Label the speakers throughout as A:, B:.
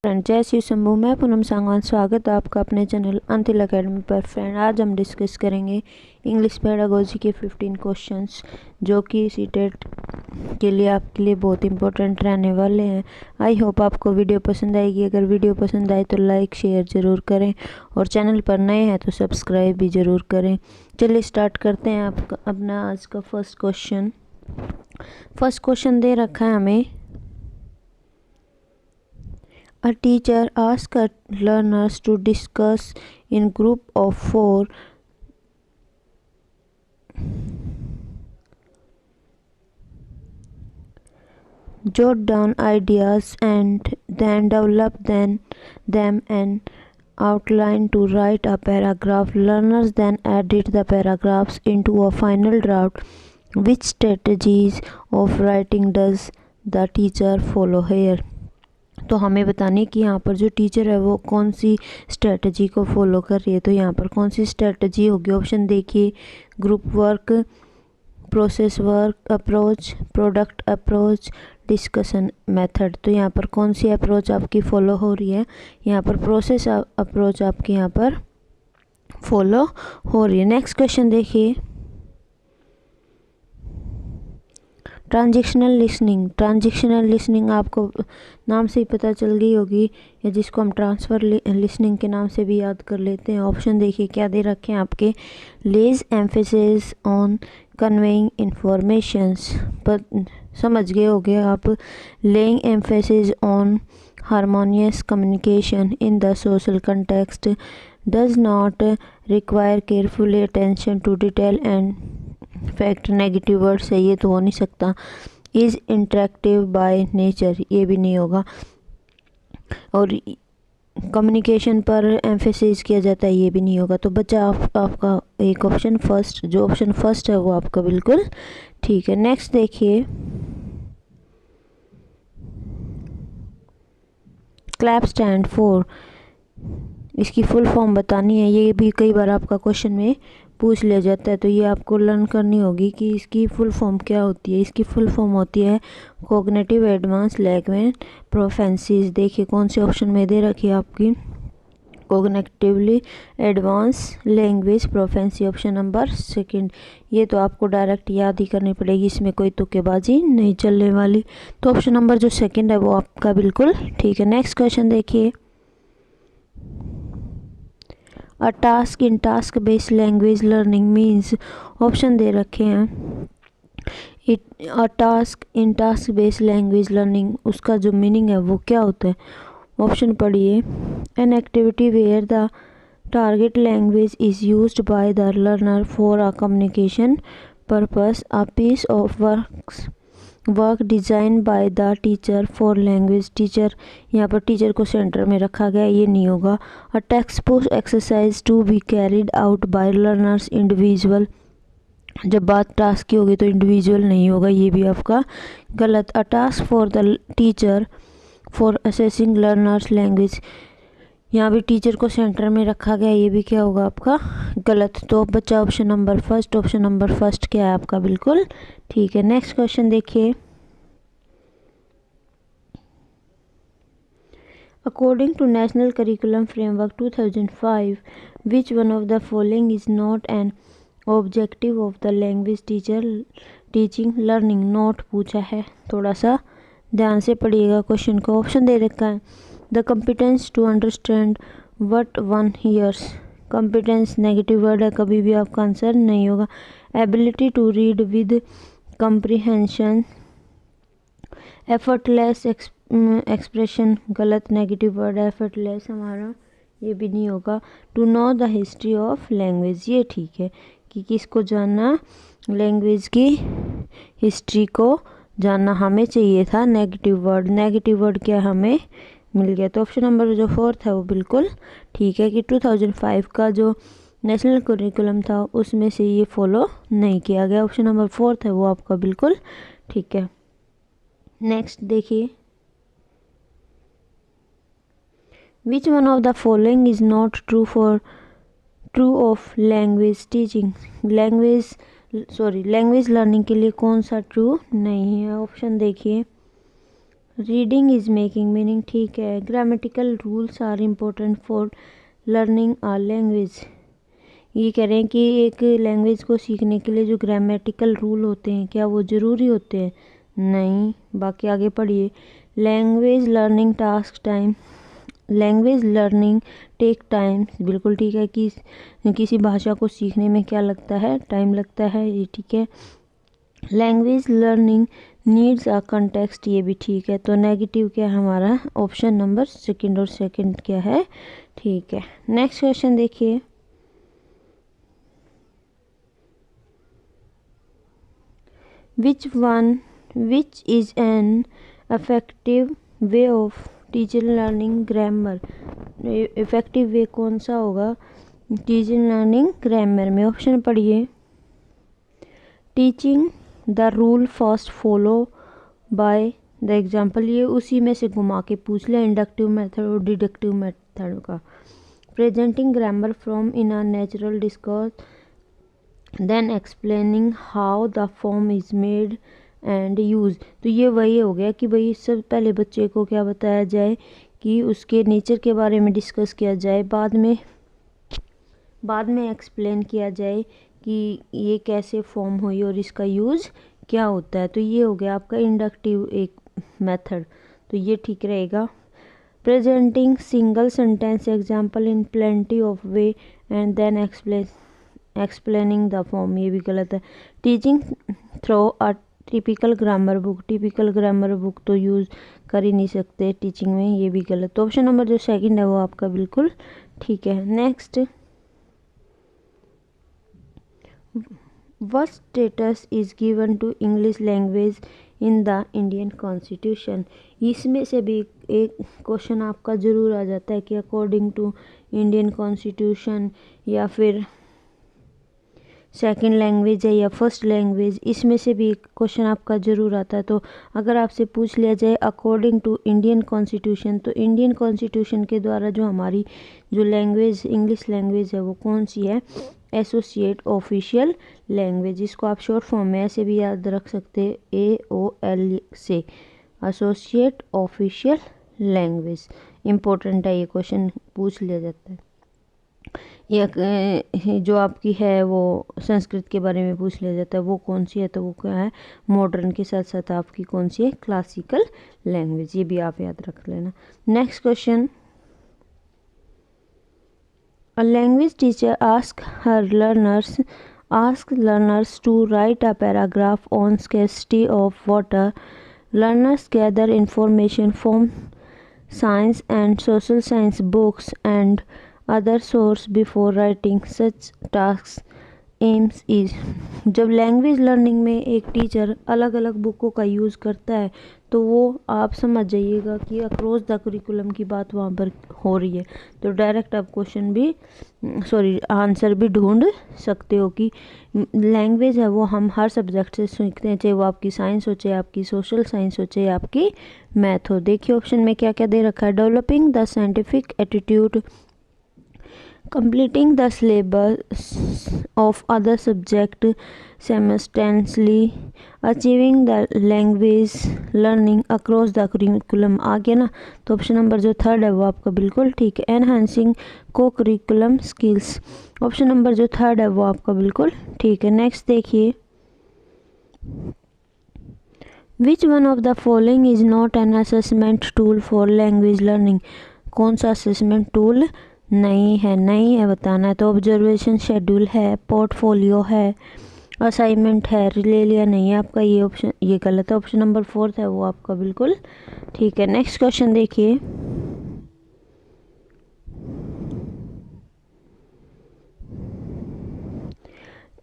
A: Friend, जय श्री शंभू। मैं पूनम सांगवान, स्वागत है आपका अपने चैनल अंतिल अकेडमी पर। फ्रेंड, आज हम डिस्कस करेंगे इंग्लिश पेडागोजी के 15 क्वेश्चंस जो कि सीटेट के लिए आपके लिए बहुत इंपॉर्टेंट रहने वाले हैं। आई होप आपको वीडियो पसंद आएगी। अगर वीडियो पसंद आए तो लाइक शेयर ज़रूर करें और चैनल पर नए हैं तो सब्सक्राइब भी ज़रूर करें। चलिए स्टार्ट करते हैं आपका अपना आज का फर्स्ट क्वेश्चन दे रखा है हमें। A teacher asks her learners to discuss in group of 4 jot down ideas and then develop them and outline to write a paragraph. Learners then edit the paragraphs into a final draft. Which strategies of writing does the teacher follow here? तो हमें बताने कि यहाँ पर जो teacher है वो कौन सी स्ट्रेटजी को फॉलो कर रही है। तो यहाँ पर कौन सी स्ट्रेटजी होगी? ऑप्शन देखिए, group work, process work approach, product approach, discussion method. तो यहाँ पर कौन सी अप्रोच आपकी फ़ॉलो हो रही है? यहाँ पर प्रोसेस अप्रोच आपकी यहाँ पर फॉलो हो रही है। नेक्स्ट क्वेश्चन देखिए, ट्रांजिशनल लिसनिंग आपको नाम से ही पता चल गई होगी, या जिसको हम ट्रांसफ़र लिसनिंग के नाम से भी याद कर लेते हैं। ऑप्शन देखिए क्या दे रखे हैं आपके। Lays emphasis on conveying informations, पर समझ गए होगे आप। Laying emphasis on harmonious communication in the social context, does not require carefully attention to detail and fact. Negative word से ये तो हो नहीं सकता। इज़ इंटरेक्टिव बाय नेचर, ये भी नहीं होगा। और कम्युनिकेशन पर एम्फेसिस किया जाता है, ये भी नहीं होगा। तो बच्चा आपका एक ऑप्शन फर्स्ट, जो ऑप्शन फर्स्ट है वो आपका बिल्कुल ठीक है। नेक्स्ट देखिए, क्लैप स्टैंड फॉर, इसकी फुल फॉर्म बतानी है। ये भी कई बार आपका क्वेश्चन में पूछ लिया जाता है, तो ये आपको लर्न करनी होगी कि इसकी फुल फॉर्म क्या होती है। इसकी फुल फॉर्म होती है कॉग्निटिव एडवांस लैंग्वेज प्रोफेंसीज। देखिए कौन से ऑप्शन में दे रखी है आपकी, cognitively advance language proficiency, option number second. ये तो आपको डायरेक्ट याद ही करनी पड़ेगी, इसमें कोई तुक्केबाजी नहीं चलने वाली। तो ऑप्शन नंबर जो सेकंड है वो आपका बिल्कुल ठीक है। नेक्स्ट क्वेश्चन देखिए, a task in task based language learning means. Option दे रखे हैं। A task in task based language learning, उसका जो मीनिंग है वो क्या होता है? ऑप्शन पढ़िए। An activity where the target language is used by the learner for a communication purpose, a piece of work design by the teacher for language. Teacher, यहाँ पर टीचर को सेंटर में रखा गया, ये नहीं होगा। A textbook exercise to be carried out by learners individual, जब बात टास्क की होगी तो इंडिविजुअल नहीं होगा, ये भी आपका गलत। अ task for the teacher for assessing learners language, यहाँ भी टीचर को सेंटर में रखा गया, ये भी क्या होगा आपका गलत। तो बच्चा ऑप्शन नंबर फर्स्ट क्या है आपका बिल्कुल ठीक है। नेक्स्ट क्वेश्चन देखिए, according to national curriculum framework 2005 which one of the following is not an objective of the language teaching learning. Not पूछा है, थोड़ा सा ध्यान से पढ़िएगा क्वेश्चन को। ऑप्शन दे रखा है, the competence to understand what one hears. Competence negative word है, कभी भी आपका आंसर नहीं होगा। Ability to read with comprehension, effortless expression, गलत, नेगेटिव वर्ड है एफर्टलेस हमारा, ये भी नहीं होगा। To know the history of language, ये ठीक है कि किसको जानना, लैंग्वेज की हिस्ट्री को जानना हमें चाहिए था। नेगेटिव वर्ड क्या हमें मिल गया। तो ऑप्शन नंबर जो फोर्थ है वो बिल्कुल ठीक है कि 2005 का जो नेशनल करिकुलम था उसमें से ये फॉलो नहीं किया गया। ऑप्शन नंबर फोर्थ है वो आपका बिल्कुल ठीक है। नेक्स्ट देखिए, विच one of the following is not true of language teaching. Language learning के लिए कौन सा ट्रू नहीं है? ऑप्शन देखिए, रीडिंग इज मेकिंग मीनिंग, ठीक है। Grammatical rules are important for learning a language. ये कह रहे हैं कि एक लैंग्वेज को सीखने के लिए जो ग्रामेटिकल रूल होते हैं क्या वो ज़रूरी होते हैं? नहीं। बाकी आगे पढ़िए। Language learning task time, language learning take time, बिल्कुल ठीक है कि किसी भाषा को सीखने में क्या लगता है? टाइम लगता है, ये ठीक है। Language learning needs a context, ये भी ठीक है। तो नेगेटिव क्या है हमारा? ऑप्शन नंबर सेकंड, और सेकंड क्या है? ठीक है। नेक्स्ट क्वेश्चन देखिए। Which is an effective way of teacher learning grammar? Effective way कौन सा होगा टीचर लर्निंग ग्रामर में? ऑप्शन पढ़िए। Teaching the rule first follow by the example, ये उसी में से घुमा के पूछ लिया, इंडक्टिव मेथड और डिडक्टिव मेथड का। Presenting grammar from in a natural discourse, then explaining how the form is made and use. तो ये वही हो गया कि भाई सब पहले बच्चे को क्या बताया जाए कि उसके नेचर के बारे में डिस्कस किया जाए, बाद में एक्सप्लेन किया जाए कि ये कैसे फॉर्म हुई और इसका यूज़ क्या होता है। तो ये हो गया आपका इंडक्टिव एक मेथड, तो ये ठीक रहेगा। Presenting single sentence example in plenty of way and then explaining the form, ये भी गलत है। Teaching through a typical grammar book, typical grammar book तो यूज़ कर ही नहीं सकते टीचिंग में, ये भी गलत। तो ऑप्शन नंबर जो सेकंड है वो आपका बिल्कुल ठीक है। Next, what status is given to English language in the Indian Constitution? इसमें से भी एक क्वेश्चन आपका ज़रूर आ जाता है कि अकॉर्डिंग टू इंडियन कॉन्स्टिट्यूशन या फिर सेकंड लैंग्वेज है या फर्स्ट लैंग्वेज, इसमें से भी एक क्वेश्चन आपका ज़रूर आता है। तो अगर आपसे पूछ लिया जाए अकॉर्डिंग टू इंडियन कॉन्स्टिट्यूशन, तो इंडियन कॉन्स्टिट्यूशन के द्वारा जो हमारी जो लैंग्वेज इंग्लिश लैंग्वेज है वो कौन सी है? Associate official language. इसको आप शॉर्ट फॉर्म में ऐसे भी याद रख सकते हैं, AOL से, एसोसिएट ऑफिशियल लैंग्वेज। इम्पोर्टेंट है, ये क्वेश्चन पूछ लिया जाता है। या जो आपकी है वो संस्कृत के बारे में पूछ लिया जाता है, वो कौन सी है? तो वो क्या है? मॉडर्न के साथ साथ आपकी कौन सी है? Classical language. ये भी आप याद रख लेना। Next question, a language teacher asks learners to write a paragraph on scarcity of water. Learners gather information from science and social science books and other sources before writing such tasks. AIIMS is, जब language learning में एक teacher अलग अलग बुकों का use करता है तो वो आप समझ जाइएगा कि अक्रॉस द करिकुलम की बात वहाँ पर हो रही है। तो डायरेक्ट आप क्वेश्चन भी आंसर भी ढूंढ सकते हो कि लैंग्वेज है वो हम हर सब्जेक्ट से सीखते हैं, चाहे वो आपकी साइंस हो, चाहे आपकी सोशल साइंस हो, चाहे आपकी मैथ हो। देखिए ऑप्शन में क्या क्या दे रखा है। Developing the scientific attitude, completing the syllabus of other subject simultaneously, achieving the language learning across the curriculum। आ गया ना? तो ऑप्शन नंबर जो थर्ड है वो आपका बिल्कुल ठीक है। एनहांसिंग को करिकुलम स्किल्स, ऑप्शन नंबर जो थर्ड है वो आपका बिल्कुल ठीक है। नेक्स्ट देखिए, विच one of the following is not an assessment tool for language learning? कौन सा असेसमेंट टूल नहीं है बताना है। तो ऑब्जर्वेशन शेड्यूल है, पोर्टफोलियो है, असाइनमेंट है, रिले लिया नहीं है आपका, ये ऑप्शन ये गलत है। ऑप्शन नंबर फोर्थ है वो आपका बिल्कुल ठीक है। नेक्स्ट क्वेश्चन देखिए,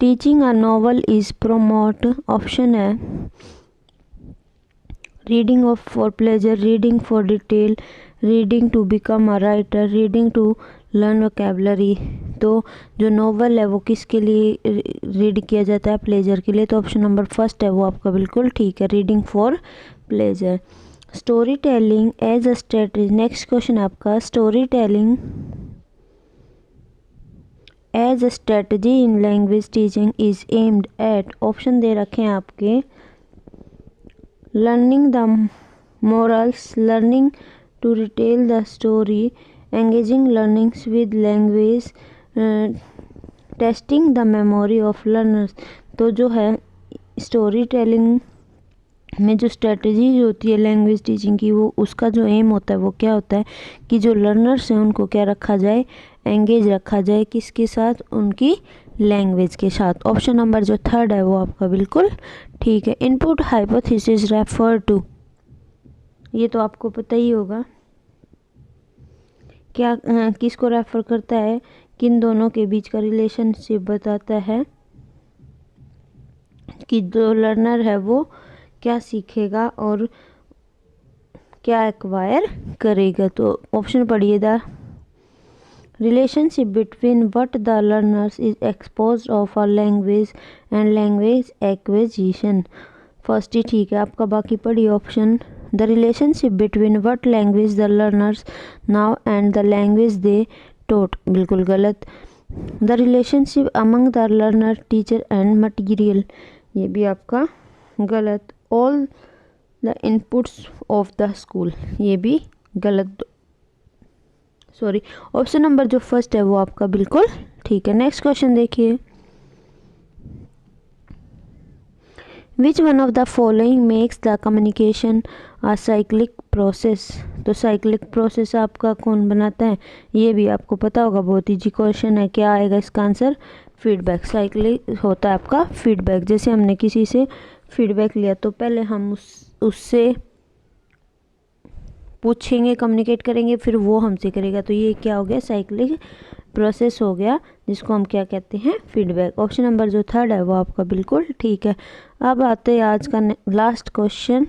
A: teaching a novel is promote, option है reading of for pleasure, reading for detail, reading to become a writer, reading to learn vocabulary. तो जो नॉवल है वो किसके लिए रीड किया जाता है? प्लेजर के लिए। तो ऑप्शन नंबर फर्स्ट है वो आपका बिल्कुल ठीक है, reading for pleasure. Story telling as a strategy, next question आपका, story telling as a strategy in language teaching is aimed at, option दे रखे हैं आपके, learning the morals, learning to retell the story, engaging learnings with language, testing the memory of learners. तो जो है story telling में जो strategy होती है लैंग्वेज टीचिंग की, वो उसका जो एम होता है वो क्या होता है कि जो लर्नर्स हैं उनको क्या रखा जाए, एंगेज रखा जाए, किसके साथ, उनकी लैंग्वेज के साथ। ऑप्शन नंबर जो थर्ड है वो आपका बिल्कुल ठीक है। इनपुट हाइपोथेसिस रेफर टू, ये तो आपको पता ही होगा क्या किसको रेफर करता है, किन दोनों के बीच का रिलेशनशिप बताता है कि जो लर्नर है वो क्या सीखेगा और क्या एक्वायर करेगा। तो ऑप्शन पढ़िए, the relationship between what the learners is exposed of a language and language acquisition. First ही ठीक है आपका, बाकी पढ़िए option. The relationship between what language the learners now and the language they taught, बिल्कुल गलत। The relationship among the learner teacher and material, ये भी आपका गलत। All the inputs of the school, ये भी गलत, सॉरी। ऑप्शन नंबर जो फर्स्ट है वो आपका बिल्कुल ठीक है। नेक्स्ट क्वेश्चन देखिए, विच one of the following makes the communication a cyclic process. तो साइक्लिक प्रोसेस आपका कौन बनाता है, ये भी आपको पता होगा, बहुत ईजी क्वेश्चन है। क्या आएगा इसका आंसर, फीडबैक। साइक्लिक होता है आपका फीडबैक। जैसे हमने किसी से फीडबैक लिया तो पहले हम उससे पूछेंगे, कम्युनिकेट करेंगे, फिर वो हमसे करेगा, तो ये क्या हो गया, साइक्लिक प्रोसेस हो गया, जिसको हम क्या कहते हैं, फीडबैक। ऑप्शन नंबर जो थर्ड है वो आपका बिल्कुल ठीक है। अब आते हैं आज का last question,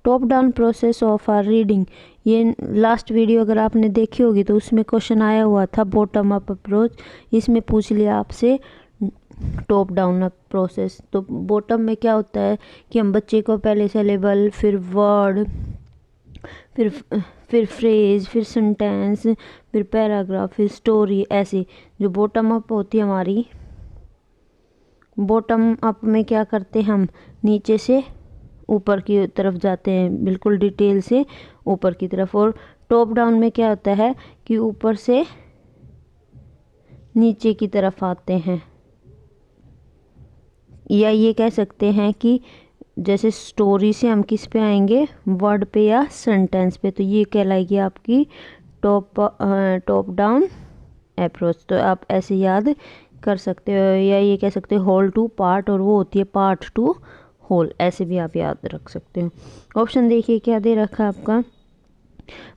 A: top down process of our reading. ये लास्ट वीडियो अगर आपने देखी होगी तो उसमें क्वेश्चन आया हुआ था बॉटम अप अप्रोच, इसमें पूछ लिया आपसे टॉप डाउन अप प्रोसेस। तो बॉटम में क्या होता है कि हम बच्चे को पहले सिलेबल, फिर वर्ड, फिर फ्रेज, फिर सेंटेंस, फिर पैराग्राफ, फिर स्टोरी, ऐसे जो बॉटम अप होती है हमारी। बॉटम अप में क्या करते हैं हम, नीचे से ऊपर की तरफ जाते हैं, बिल्कुल डिटेल से ऊपर की तरफ। और टॉप डाउन में क्या होता है कि ऊपर से नीचे की तरफ आते हैं, या ये कह सकते हैं कि जैसे स्टोरी से हम किस पे आएंगे, वर्ड पे या सेंटेंस पे। तो ये कहलाएगी आपकी टॉप डाउन अप्रोच। तो आप ऐसे याद कर सकते हो, या ये कह सकते हो होल टू पार्ट, और वो होती है पार्ट टू होल, ऐसे भी आप याद रख सकते हो। ऑप्शन देखिए क्या दे रखा है आपका,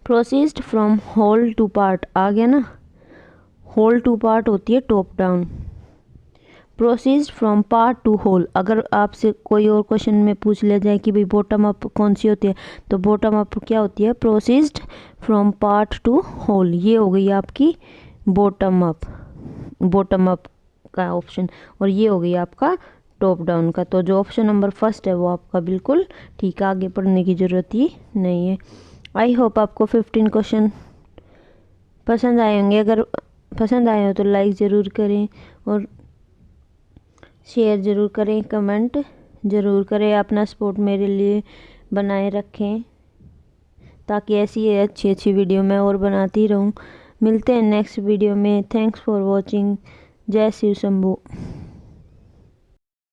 A: proceed from whole to part, आ गया ना, होल टू पार्ट होती है top down. Proceed from part to whole, अगर आपसे कोई और क्वेश्चन में पूछ लिया जाए कि भाई बॉटम अप कौन सी होती है, तो बॉटम अप क्या होती है, proceed from part to whole, ये हो गई आपकी बॉटम अप का ऑप्शन, और ये हो गई आपका टॉप डाउन का। तो जो ऑप्शन नंबर फर्स्ट है वो आपका बिल्कुल ठीक है, आगे पढ़ने की ज़रूरत ही नहीं है। आई होप आपको 15 क्वेश्चन पसंद आए होंगे। अगर पसंद आए हो तो लाइक ज़रूर करें और शेयर ज़रूर करें, कमेंट ज़रूर करें। अपना सपोर्ट मेरे लिए बनाए रखें ताकि ऐसी अच्छी अच्छी वीडियो मैं और बनाती रहूं। मिलते हैं नेक्स्ट वीडियो में। Thanks for watching. जय शिव शंभू।